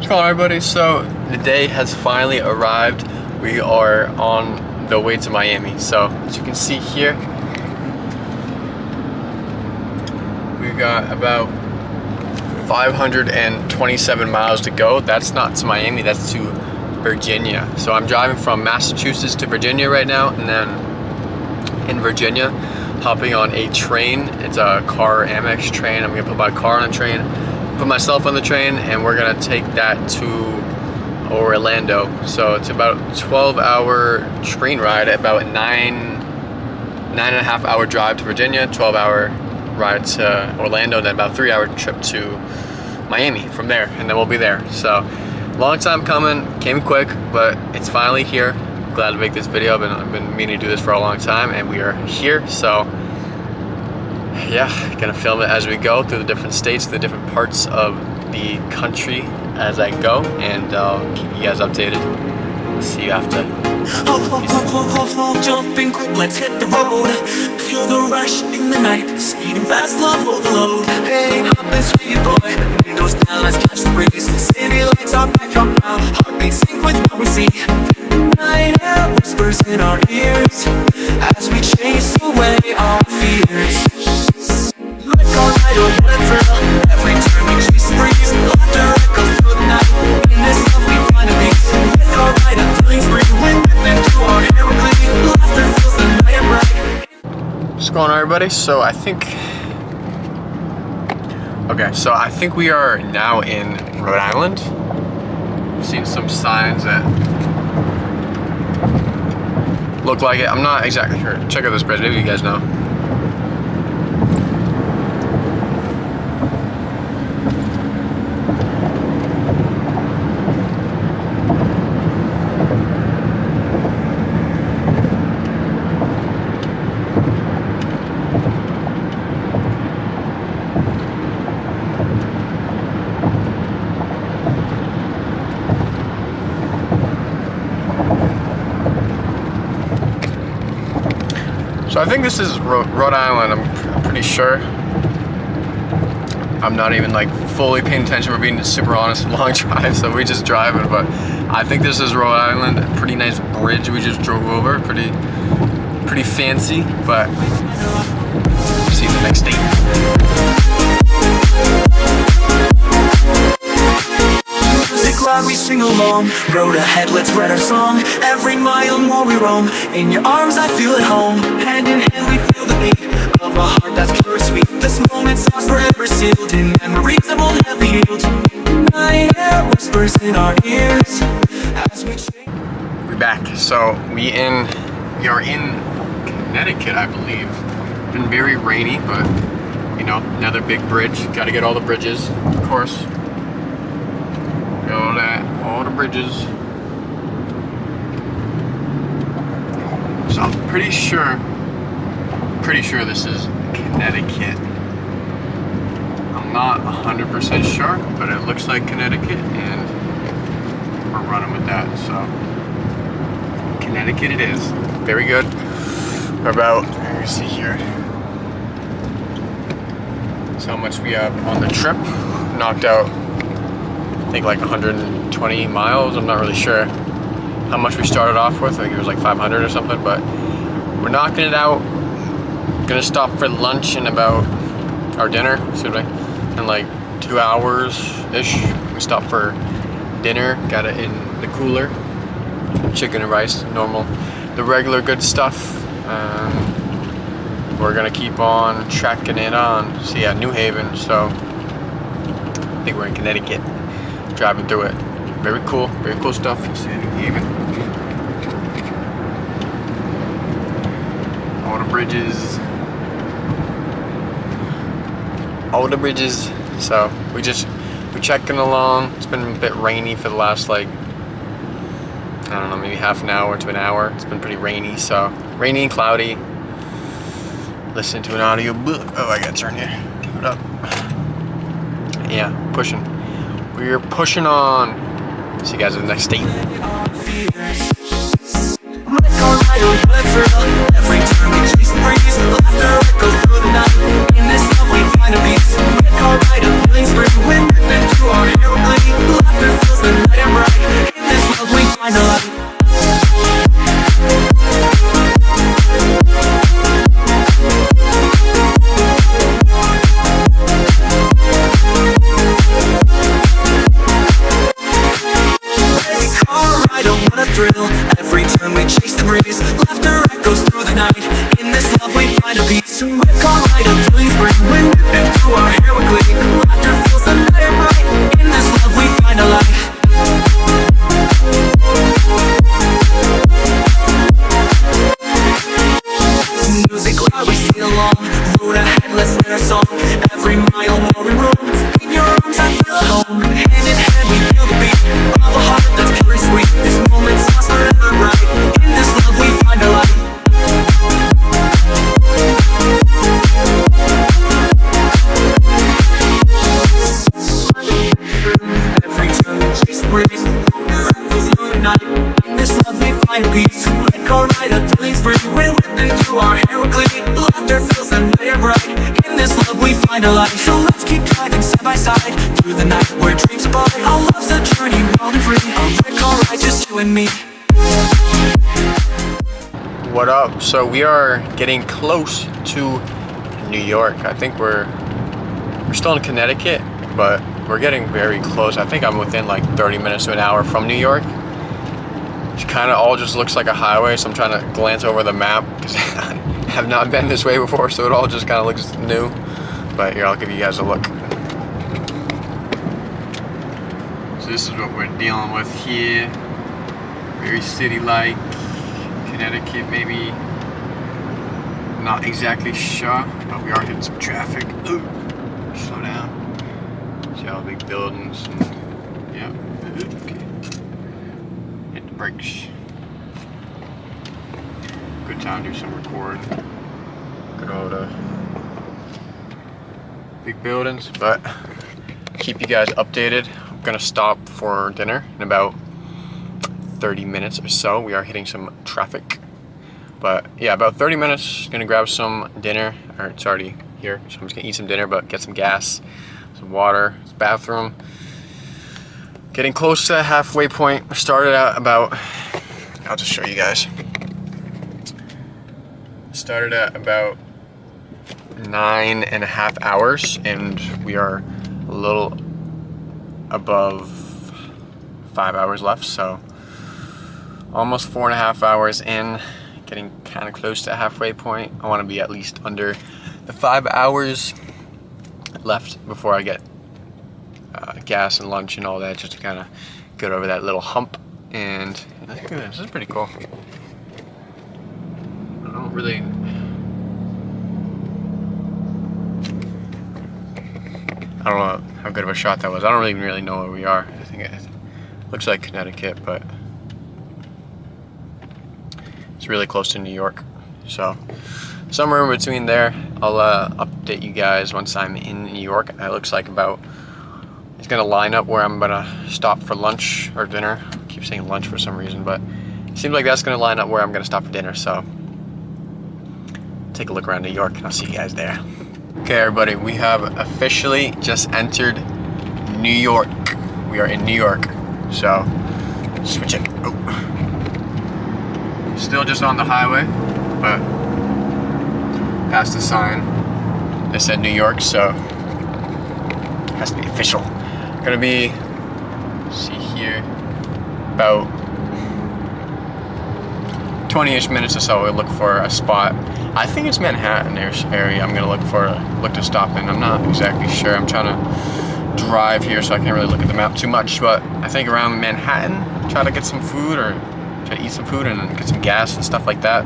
What's going on, everybody? So the day has finally arrived. We are on the way to Miami. So as you can see here, we've got about 527 miles to go. That's not to Miami, that's to Virginia. So I'm driving from Massachusetts to Virginia right now, and then in Virginia, hopping on a train. It's a car Amex train. I'm gonna put my car on a train, put myself on the train, and we're gonna take that to Orlando. So it's about a 12-hour train ride, about nine and a half hour drive to Virginia, 12-hour ride to Orlando, and then about 3-hour trip to Miami from there, and then we'll be there. So long time coming, came quick, but it's finally here. Glad to make this video. I've been meaning to do this for a long time, and we are here. So yeah, gonna film it as we go through the different states, the different parts of the country as I go, and I'll keep you guys updated. See you after. Jumping quick, let's hit the road. Feel the rush in the night, speeding fast, love overload. Hey, hop and sweet boy, windows down, let's catch the breeze. City lights are back up now, heartbeat sync with what we see. Night air whispers in our ears as we chase away our fears. Let go light or what a thrill, every turn we chase the breeze. Laughter echoes through the night, in this love we find a peace. Let go light and feelings bring wind into our hair we clean. Laughter fills the night and bright. What's going on, everybody? So I think we are now in Rhode Island. I've seen some signs that look like it. I'm not exactly sure. Check out this bridge. Maybe you guys know. So I think this is Rhode Island, I'm pretty sure. I'm not even like fully paying attention, we're being super honest, long drive, so we just driving, but I think this is Rhode Island. A pretty nice bridge we just drove over, pretty fancy, but see you in the next state. Loud we sing along, road ahead, let's write our song. Every mile more we roam, in your arms I feel at home. Hand in hand we feel the beat of a heart that's pure and sweet. This moment's ours forever sealed in memories that will never yield. Night air whispers in our ears as we change. We're back. So we are in Connecticut, I believe. It's been very rainy, but you know, another big bridge. Got to get all the bridges, of course. All the bridges. So I'm pretty sure this is Connecticut. I'm not 100% sure, but it looks like Connecticut, and we're running with that. So Connecticut it is. Very good. We're about, let me see here. That's how much we have on the trip. Knocked out, I think, like 120 miles. I'm not really sure how much we started off with. I think it was like 500 or something, but we're knocking it out. Gonna stop for lunch in about, our dinner, excuse me, in like 2 hours ish. We stopped for dinner, got it in the cooler. Chicken and rice, normal, the regular good stuff. We're gonna keep on tracking it on. So yeah, New Haven, so I think we're in Connecticut. Driving through it. Very cool stuff. You see New Haven. All the bridges. So we're checking along. It's been a bit rainy for the last, like, I don't know, maybe half an hour to an hour. It's been pretty rainy, so rainy and cloudy. Listen to an audio book. Oh, I gotta turn here. Keep it up. Yeah, pushing. We're pushing on. See you guys in the next state. Every turn we chase the breeze, laughter echoes through the night. In this love we find a peace. Red car ride, feelings bring wind into our hair we glee. Laughter fills thrill. Every turn we chase the breeze. Laughter echoes through the night. In this love we find a peace. Red car ride of feelings bring. When whipping through our hair we glee. Laughter fills the night and bright. In this love we find a light. Music loud we sing along. Road ahead, let's sing our song. Every mile more we roam. In your arms I feel at home. Hand in hand we feel the beat of a heart that's pure and sweet. This moment's lost forever bright. In this love we find a light. Every turn we chase the breeze. Through the night. In this love we find peace. Red car ride of feelings free. We're whipping through our hair we glee. Laughter fills the night and bright. In this love we find a light. So let's keep driving side by side through the night where dreams abide. Our love's a journey wild and free. A red car ride, just you and me. What up? So we are getting close to New York. I think we're still in Connecticut, but we're getting very close. I think I'm within like 30 minutes to an hour from New York. It kind of all just looks like a highway, so I'm trying to glance over the map because I have not been this way before, so it all just kind of looks new. But here, I'll give you guys a look. So this is what we're dealing with here. Very city-like. Connecticut, maybe. Not exactly sure, but we are hitting some traffic. Ooh. Slow down. See all the big buildings and yeah. Okay. Hit the brakes. Good time to do some recording. Good old big buildings, but keep you guys updated. I'm gonna stop for dinner in about 30 minutes or so. We are hitting some traffic, but yeah, about 30 minutes. Gonna grab some dinner, or it's already here, so I'm just gonna eat some dinner, but get some gas, some water, some bathroom. Getting close to the halfway point. I started out about, I'll just show you guys. Started at about 9.5 hours, and we are a little above 5 hours left, so almost 4.5 hours in, getting kind of close to the halfway point. I want to be at least under the 5 hours left before I get gas and lunch and all that, just to kind of get over that little hump. And this is pretty cool. I don't really, I don't know how good of a shot that was. I don't really know where we are. I think it looks like Connecticut, but it's really close to New York. So somewhere in between there. I'll update you guys once I'm in New York. It looks like about, it's gonna line up where I'm gonna stop for lunch or dinner. I keep saying lunch for some reason, but it seems like that's gonna line up where I'm gonna stop for dinner. So take a look around New York and I'll see you guys there. Okay everybody, we have officially just entered New York. We are in New York. So switch it. Oh. Still just on the highway, but past the sign that said New York, so it has to be official. Gonna be, see here, about 20-ish minutes or so. We'll look for a spot. I think it's Manhattan-ish area. I'm gonna look to stop in. I'm not exactly sure. I'm trying to drive here, so I can't really look at the map too much. But I think around Manhattan, try to get some food or try to eat some food and then get some gas and stuff like that.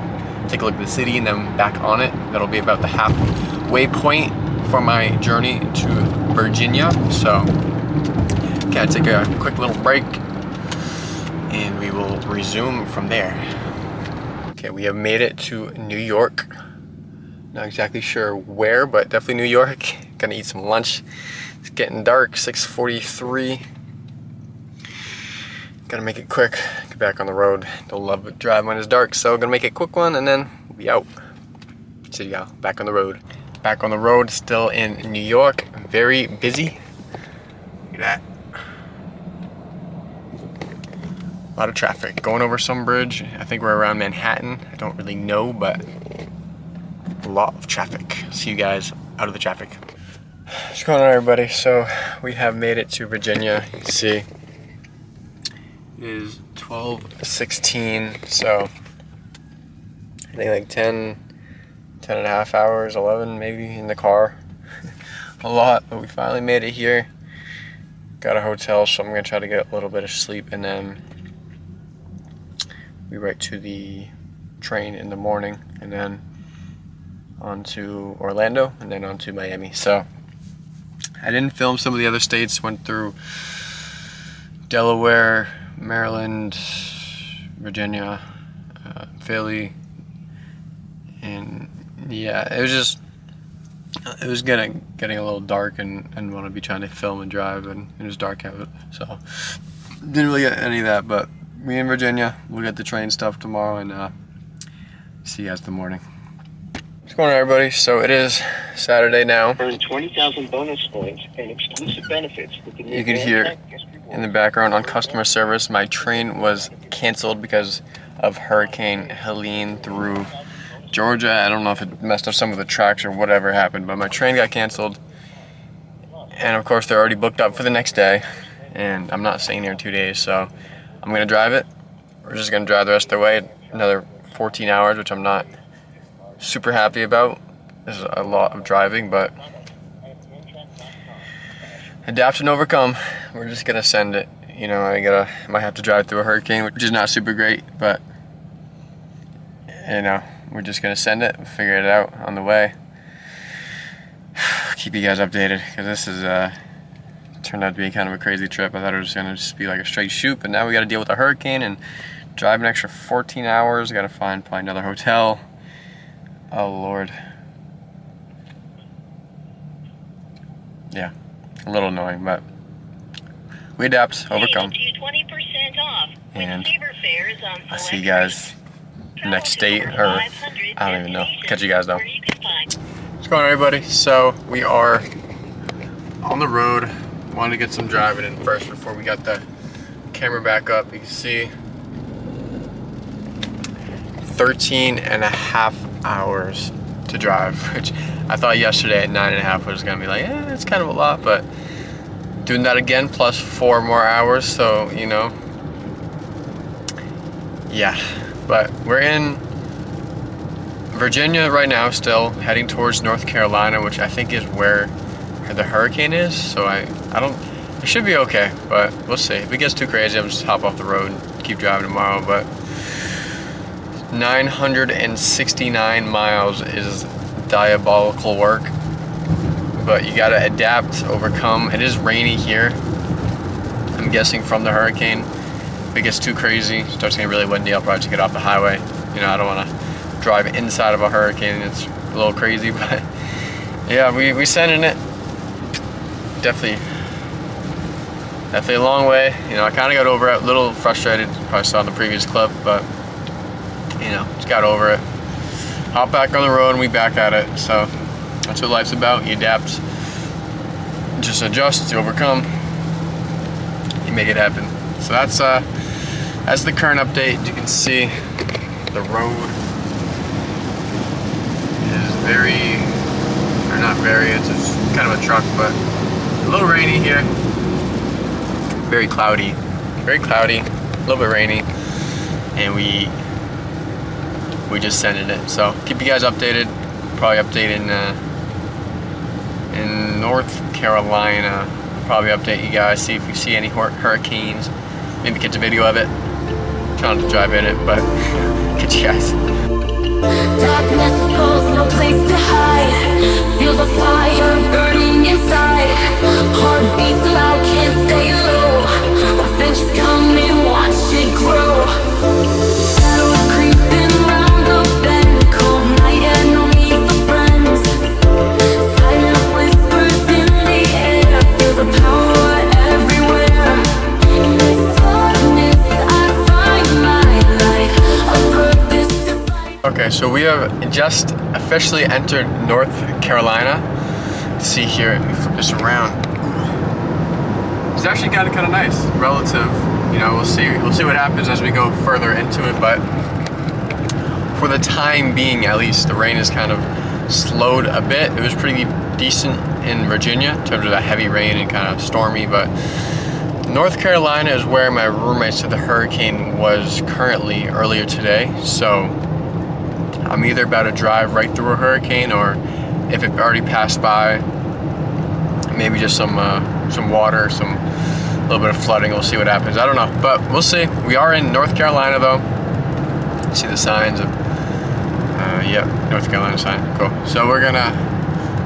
Take a look at the city and then back on it. That'll be about the halfway point for my journey to Virginia. So, okay, take a quick little break and we will resume from there. Okay, we have made it to New York. Not exactly sure where, but definitely New York. Gonna eat some lunch. It's getting dark, 6:43. Gotta make it quick, get back on the road. Don't love it drive when it's dark, so gonna make it a quick one and then we'll be out. See ya, back on the road. Back on the road, still in New York. Very busy. Look at that. A lot of traffic. Going over some bridge. I think we're around Manhattan. I don't really know, but a lot of traffic. See you guys out of the traffic. What's going on everybody? So we have made it to Virginia. You can see it is 12:16, so I think like 10 and a half hours, 11 maybe in the car. A lot, but we finally made it here. Got a hotel, so I'm gonna try to get a little bit of sleep, and then we right to the train in the morning, and then on to Orlando, and then on to Miami. So I didn't film some of the other states. Went through Delaware, Maryland, Virginia, Philly, and yeah, it was getting a little dark, and want to be trying to film and drive, and it was dark out, so didn't really get any of that. But me in Virginia, we'll get the train stuff tomorrow, and see you guys in the morning. What's going on, everybody? So it is Saturday now. Earn 20,000 bonus points and exclusive benefits with the new You can hear in the background on customer service, my train was canceled because of Hurricane Helene through Georgia. I don't know if it messed up some of the tracks or whatever happened, but my train got canceled. And of course, they're already booked up for the next day, and I'm not staying here in 2 days, so I'm gonna drive it. We're just gonna drive the rest of the way, another 14 hours, which I'm not super happy about. This is a lot of driving, but adapt and overcome. We're just gonna send it. You know, might have to drive through a hurricane, which is not super great, but you know, we're just gonna send it, figure it out on the way. Keep you guys updated, because this is turned out to be kind of a crazy trip. I thought it was gonna just be like a straight shoot, but now we gotta deal with a hurricane and drive an extra 14 hours. Gotta find probably another hotel. Oh Lord. Yeah, a little annoying, but we adapt, overcome. And I'll see you guys next state, or I don't even know. Catch you guys though. What's going on, everybody? So we are on the road. Wanted to get some driving in first before we got the camera back up. You can see 13 and a half hours to drive, which I thought yesterday at 9.5 was gonna be like, it's kind of a lot, but doing that again plus 4 more hours, so you know, yeah. But we're in Virginia right now, still heading towards North Carolina, which I think is where the hurricane is. So I don't, it should be okay, but we'll see. If it gets too crazy, I'll just hop off the road and keep driving tomorrow. But 969 miles is diabolical work, but you gotta adapt, overcome. It is rainy here, I'm guessing from the hurricane. If it gets too crazy, starts getting really windy, I'll probably just get off the highway. You know, I don't want to drive inside of a hurricane. It's a little crazy, but yeah, we sending it. Definitely a long way. You know, I kind of got over it, a little frustrated. You probably saw in the previous clip, but you know, just got over it. Hop back on the road and we back at it. So that's what life's about. You adapt, just adjust, you overcome, you make it happen. So that's the current update. You can see the road is very, or not very, it's kind of a truck, but a little rainy here. Very cloudy, a little bit rainy, and we just sending it. So keep you guys updated. Probably update in North Carolina. Probably update you guys, see if we see any hurricanes. Maybe catch a video of it. Trying to drive in it, but catch you guys. Darkness falls, no place to hide. Feel the fire burning inside. Heart beats loud, can't stay low. Adventure's coming, watch it grow. Shadows creeping round the bend. Cold night and no need for friends. Silent whispers in the air. Feel the power everywhere. In this darkness I find my light. A purpose to fight. Okay, so we have just officially entered North Carolina. Let's see here, let me flip this around. It's actually kind of nice, relative. You know, we'll see what happens as we go further into it. But for the time being, at least, the rain has kind of slowed a bit. It was pretty decent in Virginia in terms of that heavy rain and kind of stormy, but North Carolina is where my roommate said the hurricane was currently earlier today. So I'm either about to drive right through a hurricane, or if it already passed by, maybe just some water, a little bit of flooding. We'll see what happens. I don't know, but we'll see. We are in North Carolina though. See the signs of, yeah, North Carolina sign. Cool. So we're gonna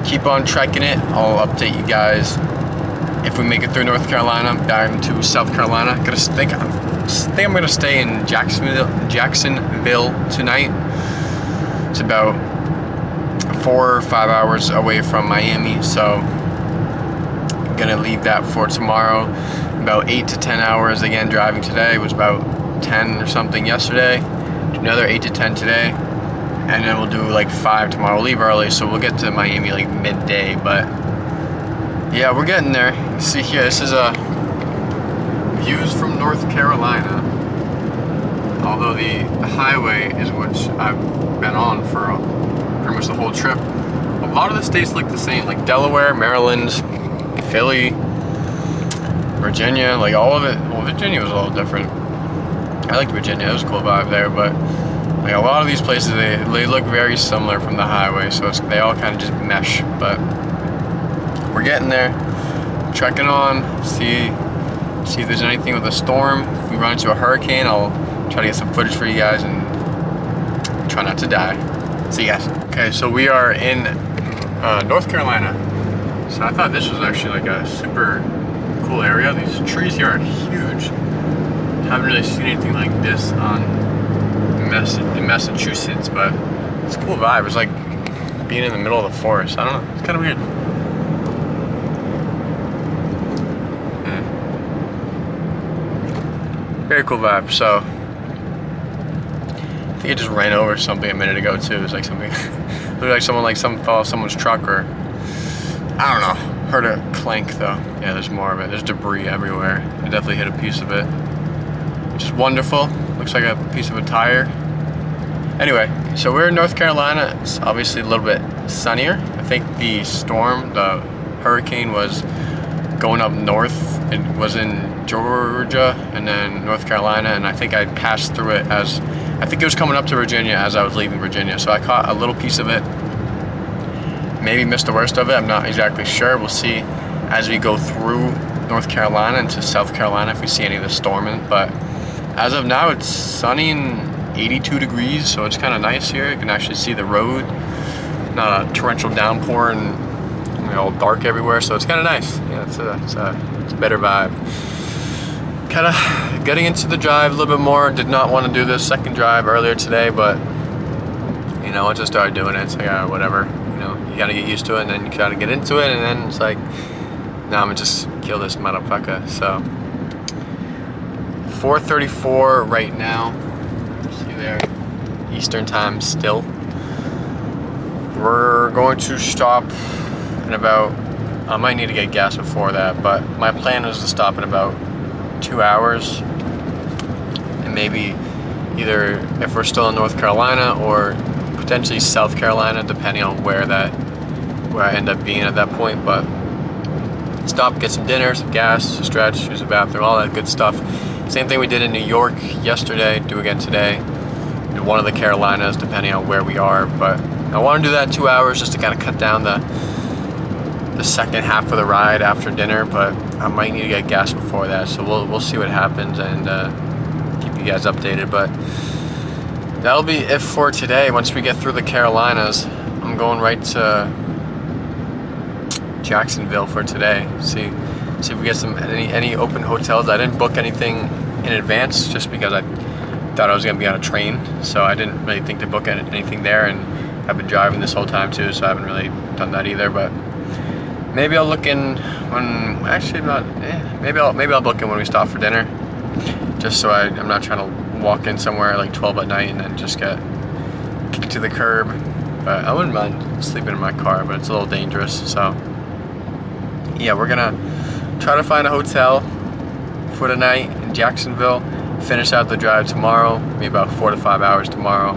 keep on trekking it. I'll update you guys if we make it through North Carolina, down to South Carolina. I think I'm gonna stay in Jacksonville tonight. It's about 4 or 5 hours away from Miami, so I'm gonna leave that for tomorrow. About 8 to 10 hours again driving today. It was about 10 or something yesterday. Another 8 to 10 today, and then we'll do like 5 tomorrow. We'll leave early, so we'll get to Miami like midday, but yeah, we're getting there. You see here, this is views from North Carolina. Although the highway is which I've been on for pretty much the whole trip. A lot of the states look the same, like Delaware, Maryland, Philly, Virginia, like all of it. Well, Virginia was a little different. I liked Virginia, it was a cool vibe there, but like a lot of these places, they look very similar from the highway, so they all kind of just mesh, but we're getting there, trekking on, see if there's anything with a storm. If we run into a hurricane, I'll try to get some footage for you guys and try not to die. See you guys. Okay, so we are in North Carolina. So I thought this was actually like a super cool area. These trees here are huge. Haven't really seen anything like this in Massachusetts, but it's a cool vibe. It's like being in the middle of the forest. I don't know, it's kind of weird. Very cool vibe. So I think I just ran over something a minute ago too. It was like something looked like someone fell off someone's truck, or I don't know. Heard a clank though. Yeah, there's more of it. There's debris everywhere. I definitely hit a piece of it. Just wonderful. Looks like a piece of a tire. Anyway, so we're in North Carolina. It's obviously a little bit sunnier. I think the storm, the hurricane, was going up north. It was in Georgia and then North Carolina, and I think I passed through it I think it was coming up to Virginia as I was leaving Virginia. So I caught a little piece of it. Maybe missed the worst of it. I'm not exactly sure. We'll see as we go through North Carolina into South Carolina if we see any of the storming, but as of now, it's sunny and 82 degrees, so it's kind of nice here. You can actually see the road, not a torrential downpour and all dark everywhere, so it's kind of nice. Yeah, it's a better vibe. Kind of getting into the drive a little bit more. Did not want to do this second drive earlier today, but you know, once I started doing it, it's like whatever. You know, you gotta get used to it, and then you gotta get into it, and then it's like, now I'm gonna just kill this motherfucker. So 4:34 right now. See there, Eastern time still. We're going to stop in about, I might need to get gas before that, but my plan is to stop in about 2 hours, and maybe either if we're still in North Carolina or potentially South Carolina, depending on where I end up being at that point. But stop, get some dinner, some gas, stretch, use the bathroom, all that good stuff. Same thing we did in New York yesterday, do again today, in one of the Carolinas, depending on where we are. But I want to do that in 2 hours just to kind of cut down the second half of the ride after dinner, but I might need to get gas before that, so we'll see what happens and keep you guys updated. But that'll be it for today. Once we get through the Carolinas, I'm going right to Jacksonville for today. See if we get any open hotels. I didn't book anything in advance just because I thought I was gonna be on a train, so I didn't really think to book anything there, and I've been driving this whole time too, so I haven't really done that either. But maybe I'll look in when, actually not, maybe I'll book in when we stop for dinner, just so I'm not trying to walk in somewhere like 12 at night and then just get kicked to the curb. But I wouldn't mind sleeping in my car, but it's a little dangerous. So yeah, we're gonna try to find a hotel for the night in Jacksonville, finish out the drive tomorrow, maybe about 4 to 5 hours tomorrow,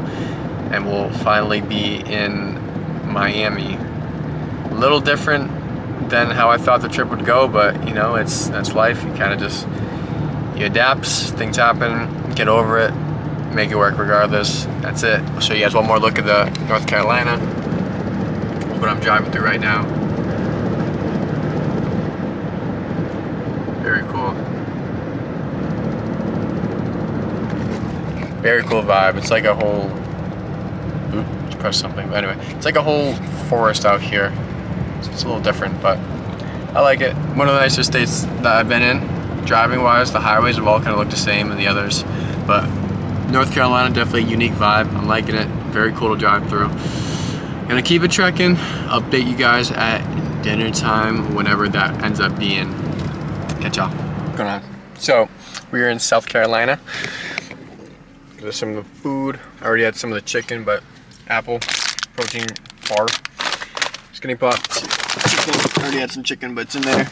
and we'll finally be in Miami. A little different than how I thought the trip would go, but you know, that's life. You kind of just, you adapt, things happen, get over it, make it work regardless. That's it. I'll show you guys one more look at the North Carolina, what I'm driving through right now. Very cool. Very cool vibe. It's like a whole, just press something, but anyway, it's like a whole forest out here. So it's a little different, but I like it. One of the nicer states that I've been in, driving wise. The highways have all kind of looked the same as the others, but North Carolina, definitely a unique vibe. I'm liking it. Very cool to drive through. Gonna keep it trekking. Update you guys at dinner time, whenever that ends up being. Catch y'all. Going on. So we're in South Carolina. There's some of the food. I already had some of the chicken, but apple, protein bar, skinny pot, chicken. I already had some chicken, but it's in there.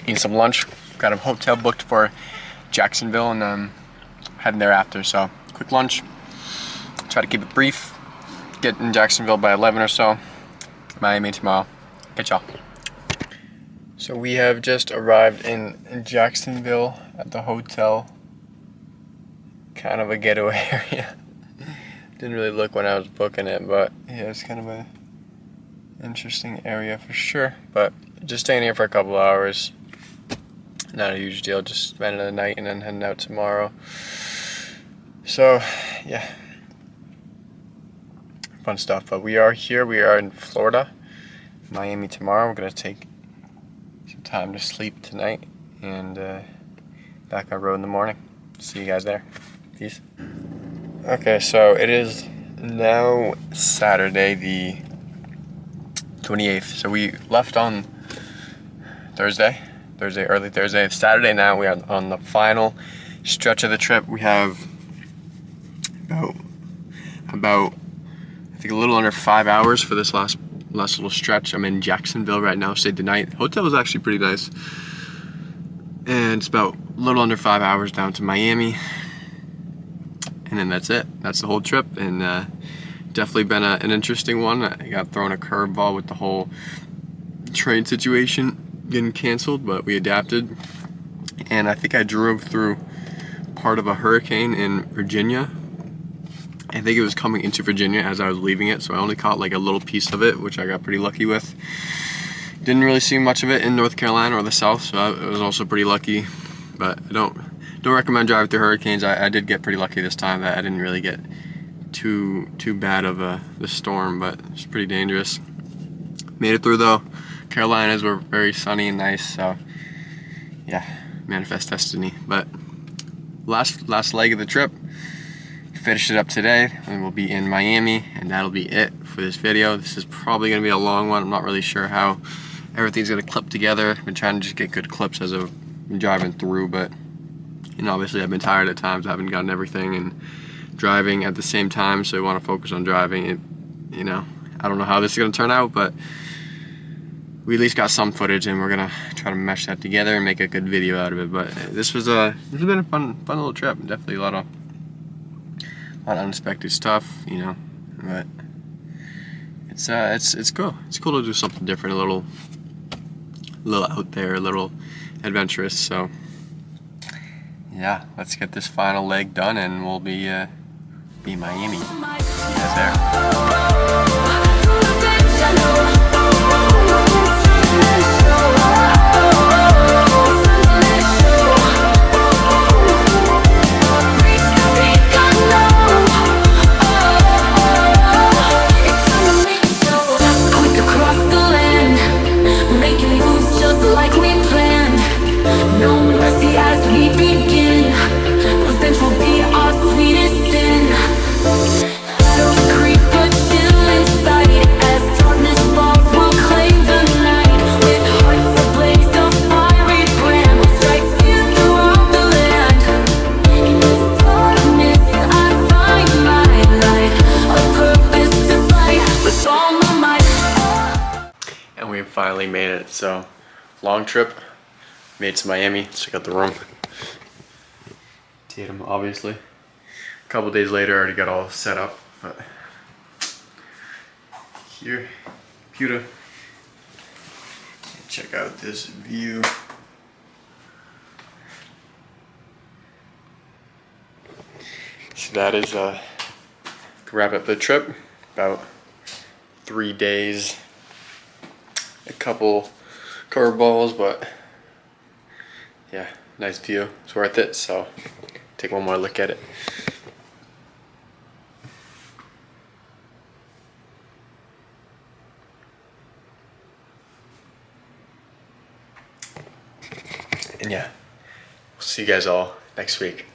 Eating some lunch. Got a hotel booked for Jacksonville, and heading there after. So quick lunch. Try to keep it brief. Get in Jacksonville by 11 or so. Miami tomorrow. Catch y'all. So we have just arrived in Jacksonville at the hotel. Kind of a getaway area. Didn't really look when I was booking it, but yeah, it's kind of a interesting area for sure. But just staying here for a couple hours. Not a huge deal, just spending the night and then heading out tomorrow. So yeah, fun stuff. But we are here, we are in Florida, Miami tomorrow. We're gonna take some time to sleep tonight and back on road in the morning. See you guys there. Peace. Okay, so it is now Saturday the 28th. So we left on Thursday, early Thursday. It's Saturday now. We are on the final stretch of the trip. We have about I think a little under 5 hours for this last little stretch. I'm in Jacksonville right now. Stayed the night. Hotel was actually pretty nice. And it's about a little under 5 hours down to Miami. And then that's it. That's the whole trip. And definitely been an interesting one. I got thrown a curveball with the whole train situation getting canceled, but we adapted. And I think I drove through part of a hurricane in Virginia. I think it was coming into Virginia as I was leaving it, so I only caught like a little piece of it, which I got pretty lucky with. Didn't really see much of it in North Carolina or the South, so I was also pretty lucky. But I don't recommend driving through hurricanes. I did get pretty lucky this time that I didn't really get too bad of the storm, but it's pretty dangerous. Made it through though. Carolinas were very sunny and nice, so yeah, manifest destiny. But last leg of the trip, finished it up today, and we'll be in Miami, and that'll be it for this video. This is probably gonna be a long one. I'm not really sure how everything's gonna clip together. I've been trying to just get good clips as I've been driving through, but you know, obviously I've been tired at times. I haven't gotten everything and driving at the same time, so I want to focus on driving. And you know, I don't know how this is gonna turn out, but we at least got some footage, and we're gonna try to mesh that together and make a good video out of it. But this has been a fun little trip. Definitely a lot of unexpected stuff, you know. But it's cool. It's cool to do something different, a little out there, a little adventurous. So yeah, let's get this final leg done, and we'll be Miami. See you guys there. Finally made it. So long trip, made it to Miami. Let's check out the room. Tatum, obviously. A couple days later, I already got all set up, but here, computer, check out this view. So that is wrap up the trip. About 3 days, a couple curveballs, but yeah, nice view. It's worth it. So take one more look at it. And yeah, we'll see you guys all next week.